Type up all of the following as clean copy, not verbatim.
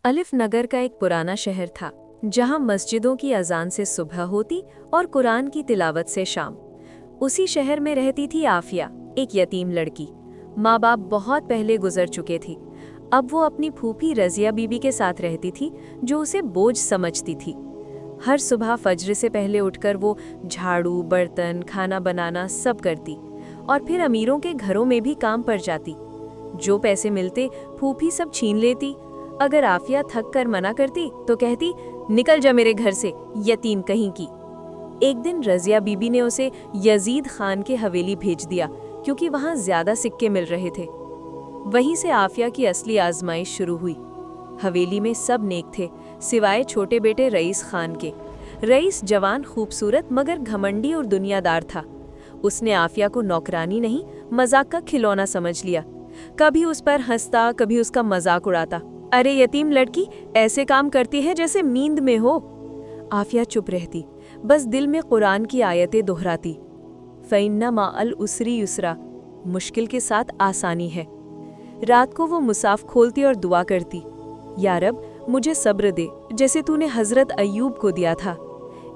अलिफ नगर का एक पुराना शहर था जहां मस्जिदों की अजान से सुबह होती और कुरान की तिलावत से शाम। उसी शहर में रहती थी आफिया, एक यतीम लड़की। माँ बाप बहुत पहले गुजर चुके थे। अब वो अपनी फूफी रजिया बीबी के साथ रहती थी, जो उसे बोझ समझती थी। हर सुबह फज्र से पहले उठकर वो झाड़ू, बर्तन, खाना बनाना सब करती और फिर अमीरों के घरों में भी काम पर जाती। जो पैसे मिलते फूफी सब छीन लेती। अगर आफिया थक कर मना करती तो कहती, निकल जा मेरे घर से, यतीम कहीं की। एक दिन रजिया बीबी ने उसे यजीद खान के हवेली भेज दिया, क्योंकि वहां ज्यादा सिक्के मिल रहे थे। वहीं से आफिया की असली आजमाइश शुरू हुई। हवेली में सब नेक थे, सिवाय छोटे बेटे रईस खान के। रईस जवान, खूबसूरत मगर घमंडी और दुनियादार था। उसने आफिया को नौकरानी नहीं, मजाक का खिलौना समझ लिया। कभी उस पर हंसता, कभी उसका मजाक उड़ाता। अरे यतीम लड़की, ऐसे काम करती है जैसे नींद में हो। आफिया चुप रहती, बस दिल में कुरान की आयतें दोहराती। फ़इन्ना माअल उसरी युसरा, मुश्किल के साथ आसानी है। रात को वो मुसाफ खोलती और दुआ करती, या रब मुझे सब्र दे, जैसे तूने हजरत अय्यूब को दिया था।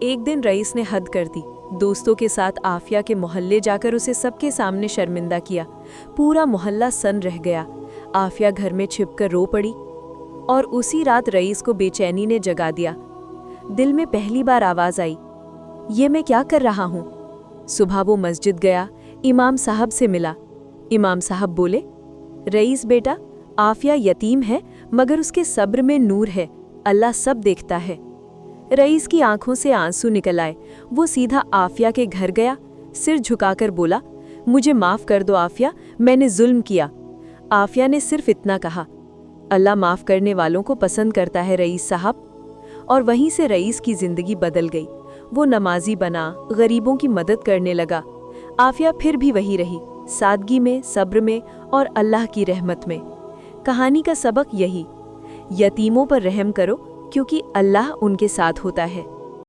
एक दिन रईस ने हद कर दी। दोस्तों के साथ आफिया के मोहल्ले जाकर उसे सबके सामने शर्मिंदा किया। पूरा मोहल्ला सन रह गया। आफिया घर में छिपकर रो पड़ी और उसी रात रईस को बेचैनी ने जगा दिया। दिल में पहली बार आवाज आई, ये मैं क्या कर रहा हूँ। सुबह वो मस्जिद गया, इमाम साहब से मिला। इमाम साहब बोले, रईस बेटा, आफिया यतीम है मगर उसके सब्र में नूर है, अल्लाह सब देखता है। रईस की आंखों से आंसू निकल आए। वो सीधा आफिया के घर गया, सिर झुकाकर बोला, मुझे माफ कर दो आफिया, मैंने जुल्म किया। आफिया ने सिर्फ इतना कहा, अल्लाह माफ करने वालों को पसंद करता है रईस साहब। और वहीं से रईस की जिंदगी बदल गई। वो नमाजी बना, गरीबों की मदद करने लगा। आफिया फिर भी वही रही, सादगी में, सब्र में और अल्लाह की रहमत में। कहानी का सबक यही, यतीमों पर रहम करो, क्योंकि अल्लाह उनके साथ होता है।